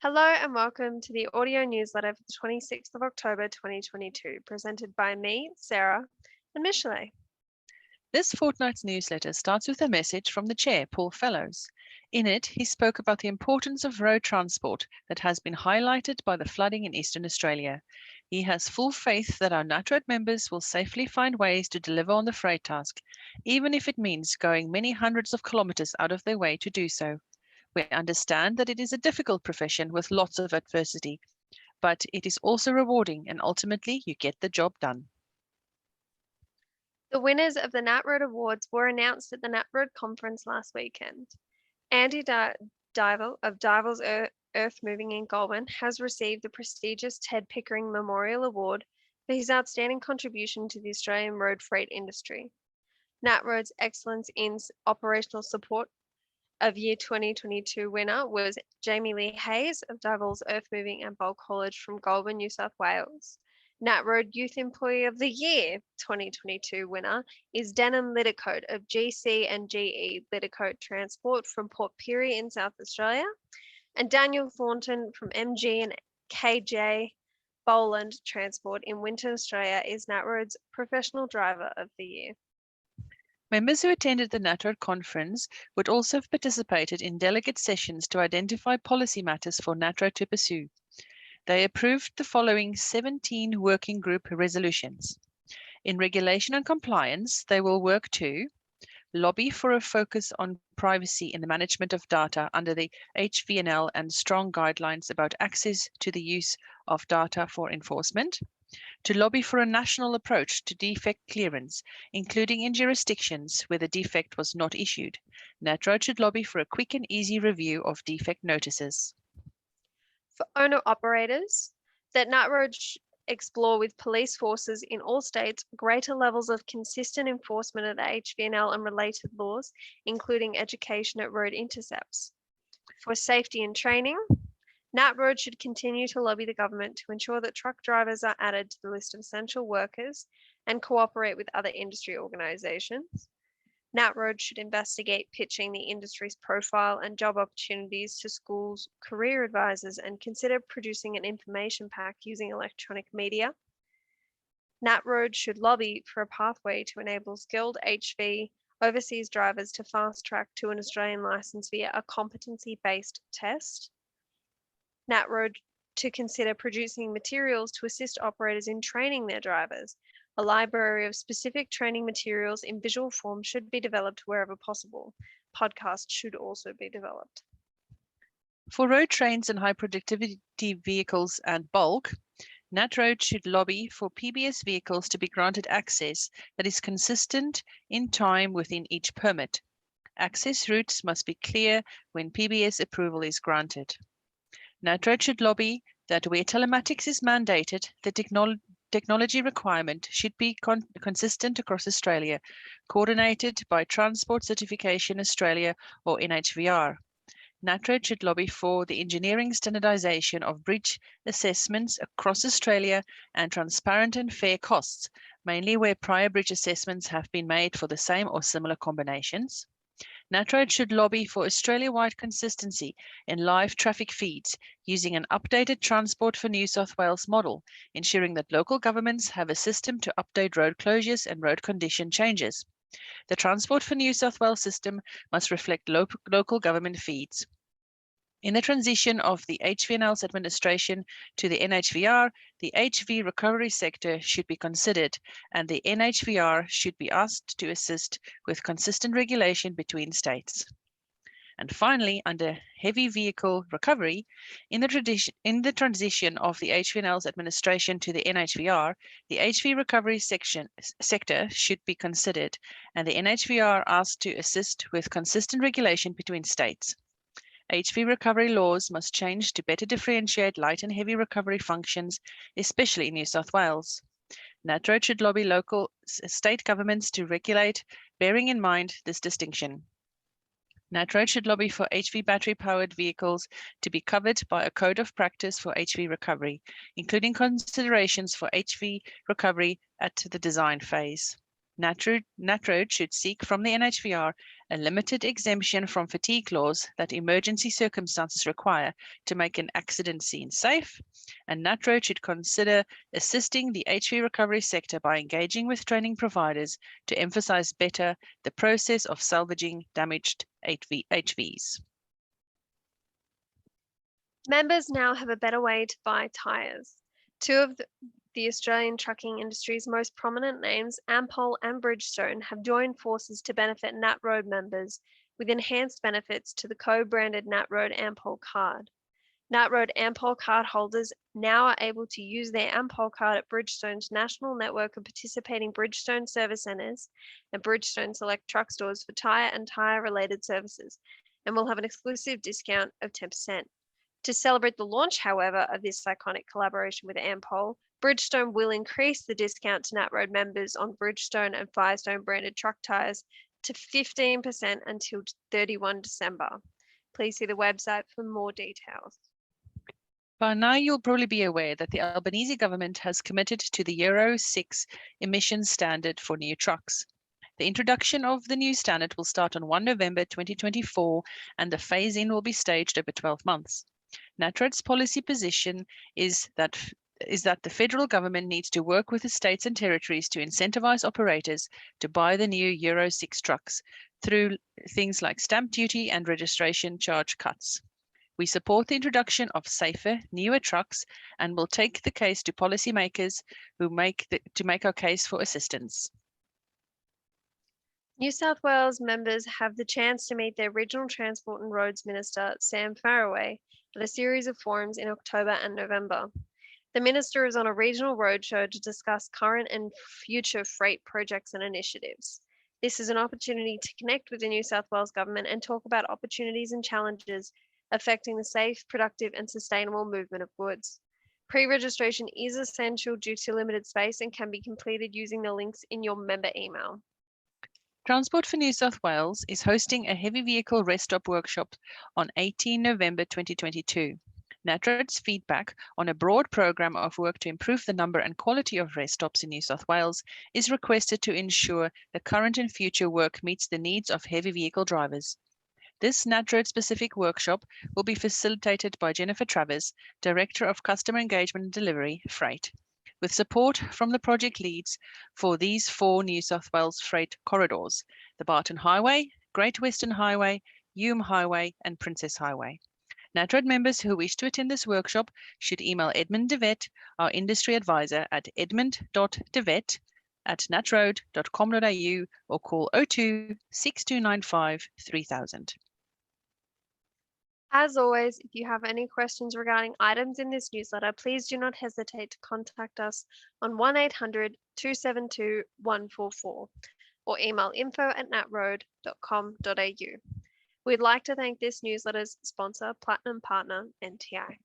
Hello and welcome to the audio newsletter for the 26th of October 2022, presented by me, Sarah, and Michelle. This fortnight's newsletter starts with a message from the chair, Paul Fellows. In it, he spoke about the importance of road transport that has been highlighted by the flooding in Eastern Australia. He has full faith that our NatRoad members will safely find ways to deliver on the freight task, even if it means going many hundreds of kilometres out of their way to do so. We understand that it is a difficult profession with lots of adversity, but it is also rewarding and ultimately you get the job done. The winners of the NatRoad Awards were announced at the NatRoad conference last weekend. Andy Dival of Dival's Earth Moving in Goulburn has received the prestigious Ted Pickering Memorial Award for his outstanding contribution to the Australian road freight industry. NatRoad's Excellence in Operational Support of Year 2022 winner was Jamie Lee Hayes of Dival's Earth Moving and Bulk Haulage from Goulburn, New South Wales. NatRoad Youth Employee of the Year 2022 winner is Denham Littercoat of GC and GE Littercoat Transport from Port Pirie in South Australia. And Daniel Thornton from MG and KJ Boland Transport in Winton, Australia is NatRoad's Professional Driver of the Year. Members who attended the NatRoad conference would also have participated in delegate sessions to identify policy matters for NatRoad to pursue. They approved the following 17 working group resolutions. In regulation and compliance, they will work to lobby for a focus on privacy in the management of data under the HVNL and strong guidelines about access to the use of data for enforcement, to lobby for a national approach to defect clearance, including in jurisdictions where the defect was not issued. NatRoad should lobby for a quick and easy review of defect notices. For owner-operators, that NatRoad explore with police forces in all states greater levels of consistent enforcement of the HVNL and related laws, including education at road intercepts. For safety and training, NatRoad should continue to lobby the government to ensure that truck drivers are added to the list of essential workers and cooperate with other industry organisations. NatRoad should investigate pitching the industry's profile and job opportunities to schools, career advisors, and consider producing an information pack using electronic media. NatRoad should lobby for a pathway to enable skilled HV overseas drivers to fast track to an Australian licence via a competency-based test. NatRoad to consider producing materials to assist operators in training their drivers. A library of specific training materials in visual form should be developed wherever possible. Podcasts should also be developed. For road trains and high productivity vehicles and bulk, NatRoad should lobby for PBS vehicles to be granted access that is consistent in time within each permit. Access routes must be clear when PBS approval is granted. NatRoad should lobby that where telematics is mandated, the technology requirement should be consistent across Australia, coordinated by Transport Certification Australia or NHVR. NatRoad should lobby for the engineering standardisation of bridge assessments across Australia and transparent and fair costs, mainly where prior bridge assessments have been made for the same or similar combinations. NatRoad should lobby for Australia-wide consistency in live traffic feeds using an updated Transport for New South Wales model, ensuring that local governments have a system to update road closures and road condition changes. The Transport for New South Wales system must reflect local government feeds. In the transition of the HVNL's administration to the NHVR, the HV recovery sector should be considered, and the NHVR should be asked to assist with consistent regulation between states. And finally, under heavy vehicle recovery, in the transition of the HVNL's administration to the NHVR, the HV recovery sector should be considered, and the NHVR asked to assist with consistent regulation between states. HV recovery laws must change to better differentiate light and heavy recovery functions, especially in New South Wales. NatRoad should lobby local state governments to regulate, bearing in mind this distinction. NatRoad should lobby for HV battery-powered vehicles to be covered by a code of practice for HV recovery, including considerations for HV recovery at the design phase. NatRoad should seek from the NHVR a limited exemption from fatigue laws that emergency circumstances require to make an accident scene safe, and NatRoad should consider assisting the HV recovery sector by engaging with training providers to emphasize better the process of salvaging damaged HVs. Members now have a better way to buy tyres. Two of the Australian trucking industry's most prominent names, Ampol and Bridgestone, have joined forces to benefit NatRoad members with enhanced benefits to the co-branded NatRoad Ampol card. NatRoad Ampol card holders now are able to use their Ampol card at Bridgestone's national network of participating Bridgestone service centres and Bridgestone select truck stores for tyre and tyre-related services, and will have an exclusive discount of 10%. To celebrate the launch, however, of this iconic collaboration with Ampol, Bridgestone will increase the discount to NatRoad members on Bridgestone and Firestone branded truck tyres to 15% until 31 December. Please see the website for more details. By now, you'll probably be aware that the Albanese government has committed to the Euro 6 emissions standard for new trucks. The introduction of the new standard will start on 1 November 2024, and the phase-in will be staged over 12 months. NatRoad's policy position is that the federal government needs to work with the states and territories to incentivize operators to buy the new Euro 6 trucks through things like stamp duty and registration charge cuts. We support the introduction of safer, newer trucks and will take the case to policymakers to make our case for assistance. New South Wales members have the chance to meet their Regional Transport and Roads Minister, Sam Faraway, at a series of forums in October and November. The Minister is on a regional roadshow to discuss current and future freight projects and initiatives. This is an opportunity to connect with the New South Wales Government and talk about opportunities and challenges affecting the safe, productive and sustainable movement of goods. Pre-registration is essential due to limited space and can be completed using the links in your member email. Transport for New South Wales is hosting a heavy vehicle rest stop workshop on 18 November 2022. NatRoad's feedback on a broad program of work to improve the number and quality of rest stops in New South Wales is requested to ensure the current and future work meets the needs of heavy vehicle drivers. This NatRoad specific workshop will be facilitated by Jennifer Travers, Director of Customer Engagement and Delivery, Freight, with support from the project leads for these 4 New South Wales freight corridors: the Barton Highway, Great Western Highway, Hume Highway, and Princess Highway. NatRoad members who wish to attend this workshop should email Edmund DeVet, our industry advisor, at edmund.devet@natroad.com.au or call 02 6295 3000. As always, if you have any questions regarding items in this newsletter, please do not hesitate to contact us on 1800 272 144 or email info@natroad.com.au. We'd like to thank this newsletter's sponsor, Platinum Partner NTI.